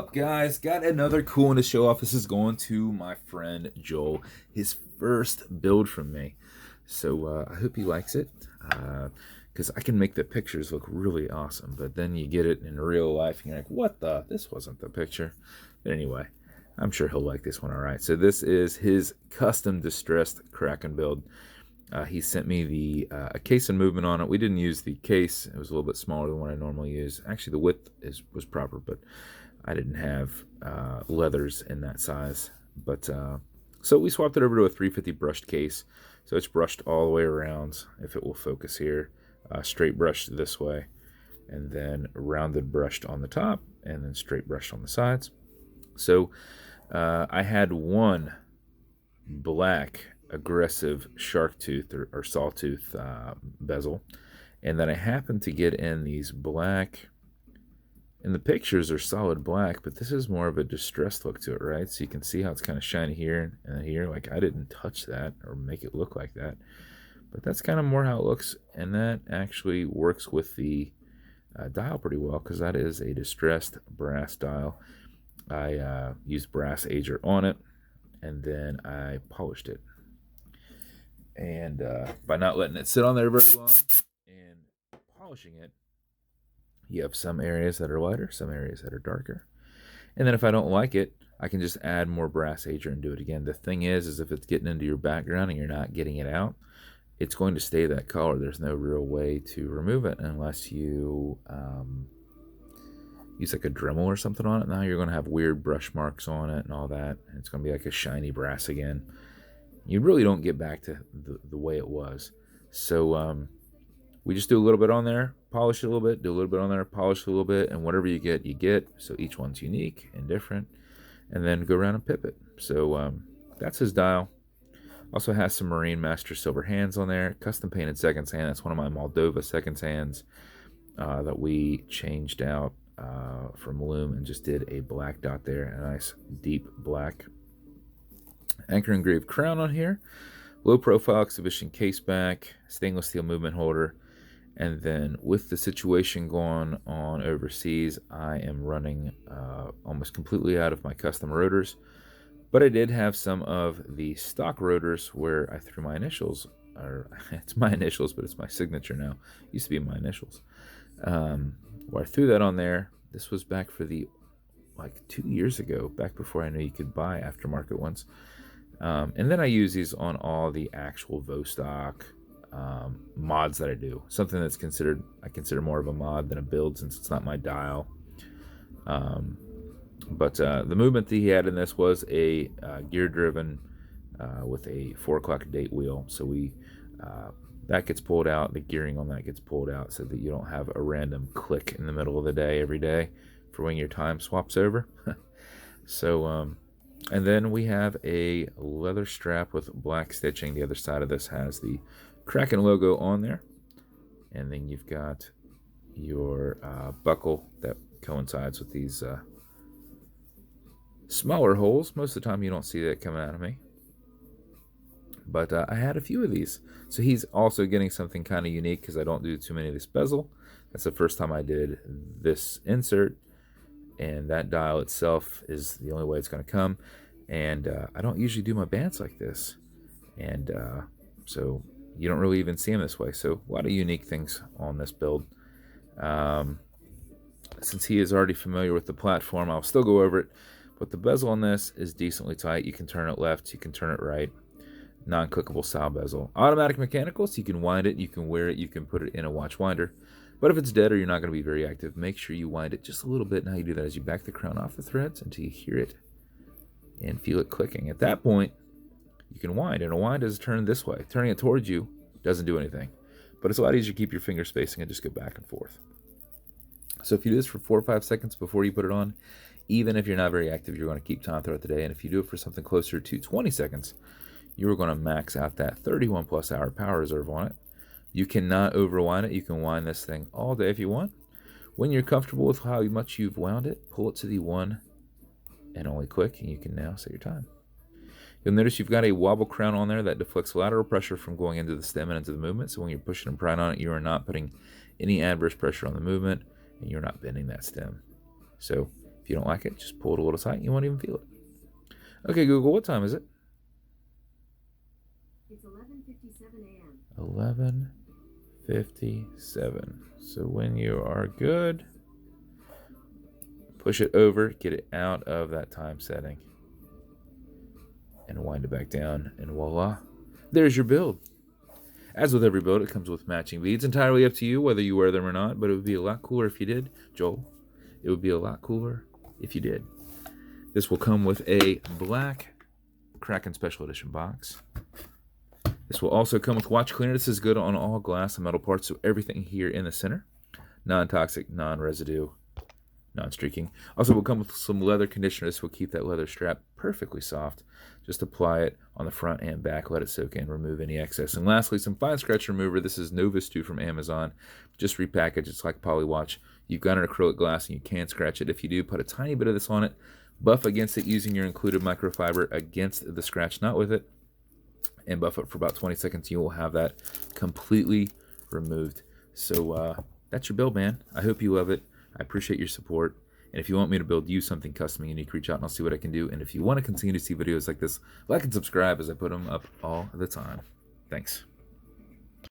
up, guys? Got another cool one to show off. This is going to my friend Joel, his first build from me. So I hope he likes it, because I can make the pictures look really awesome, but then you get it in real life and you're like, what the? This wasn't the picture. But anyway, I'm sure he'll like this one. All right, so this is his custom distressed Kraken build. He sent me the a case and movement on it. We didn't use the case. It was a little bit smaller than what I normally use. Actually, the width was proper, but I didn't have leathers in that size. But so we swapped it over to a 350 brushed case. So it's brushed all the way around, if it will focus here. Straight brushed this way, and then rounded brushed on the top, and then straight brushed on the sides. So I had one black aggressive shark tooth or sawtooth bezel, and then I happened to get in these black, and the pictures are solid black, but this is more of a distressed look to it, right? So you can see how it's kind of shiny here and here. Like, I didn't touch that or make it look like that, but that's kind of more how it looks, and that actually works with the dial pretty well, because that is a distressed brass dial. I used brass ager on it, and then I polished it. And by not letting it sit on there very long and polishing it, you have some areas that are lighter, some areas that are darker. And then if I don't like it, I can just add more brass ager and do it again. The thing is if it's getting into your background and you're not getting it out, it's going to stay that color. There's no real way to remove it unless you use like a Dremel or something on it. Now you're going to have weird brush marks on it and all that. And it's going to be like a shiny brass again. You really don't get back to the way it was. So we just do a little bit on there, polish it a little bit, do a little bit on there, polish it a little bit, and whatever you get, you get. So each one's unique and different. And then go around and pip it. So that's his dial. Also has some Marine Master silver hands on there, custom painted seconds hand. That's one of my Moldova seconds hands that we changed out from Loom and just did a black dot there, a nice deep black. Anchor engraved crown on here, low profile exhibition case back, stainless steel movement holder, and then with the situation going on overseas, I am running almost completely out of my custom rotors, but I did have some of the stock rotors where I threw my initials, or it's my initials, but it's my signature now. It used to be my initials. Where I threw that on there. This was back for like 2 years ago, back before I knew you could buy aftermarket ones. And then I use these on all the actual Vostok mods that I do. Something that's I consider more of a mod than a build, since it's not my dial. But the movement that he had in this was a gear driven with a 4 o'clock date wheel. So that gets pulled out, the gearing on that gets pulled out, so that you don't have a random click in the middle of the day every day for when your time swaps over. So and then we have a leather strap with black stitching. The other side of this has the Kraken logo on there. And then you've got your buckle that coincides with these smaller holes. Most of the time you don't see that coming out of me. But I had a few of these. So he's also getting something kind of unique, because I don't do too many of this bezel. That's the first time I did this insert. And that dial itself is the only way it's going to come. And I don't usually do my bands like this. And so you don't really even see them this way. So a lot of unique things on this build. Since he is already familiar with the platform, I'll still go over it. But the bezel on this is decently tight. You can turn it left, you can turn it right. Non-clickable style bezel. Automatic mechanical, so you can wind it, you can wear it, you can put it in a watch winder. But if it's dead or you're not going to be very active, make sure you wind it just a little bit. And how you do that is you back the crown off the threads until you hear it and feel it clicking. At that point, you can wind, and a wind is turned this way. Turning it towards you doesn't do anything, but it's a lot easier to keep your finger spacing and just go back and forth. So if you do this for 4 or 5 seconds before you put it on, even if you're not very active, you're going to keep time throughout the day. And if you do it for something closer to 20 seconds, you're going to max out that 31 plus hour power reserve on it. You cannot overwind it. You can wind this thing all day if you want. When you're comfortable with how much you've wound it, pull it to the one and only click, and you can now set your time. You'll notice you've got a wobble crown on there that deflects lateral pressure from going into the stem and into the movement. So when you're pushing and prying on it, you are not putting any adverse pressure on the movement, and you're not bending that stem. So If you don't like it, just pull it a little tight. You won't even feel it. Okay, Google, what time is it? It's 11:57 a.m. 11:57. So when you are good, push it over, get it out of that time setting, and wind it back down, and voila, there's your build. As with every build, it comes with matching beads. Entirely up to you whether you wear them or not, but it would be a lot cooler if you did. Joel, it would be a lot cooler if you did. This will come with a black Kraken Special Edition box. This will also come with watch cleaner. This is good on all glass and metal parts, so everything here in the center. Non-toxic, non-residue, non-streaking. Also will come with some leather conditioner. This will keep that leather strap perfectly soft. Just apply it on the front and back, let it soak in, remove any excess. And lastly, some fine scratch remover. This is Novus 2 from Amazon. Just repackaged. It's like Poly Watch. You've got an acrylic glass and you can scratch it. If you do, put a tiny bit of this on it. Buff against it using your included microfiber against the scratch, not with it. And buff it for about 20 seconds. You will have that completely removed. So that's your build, man. I hope you love it. I appreciate your support. And if you want me to build you something custom and unique, reach out and I'll see what I can do. And if you want to continue to see videos like this, like and subscribe as I put them up all the time. Thanks.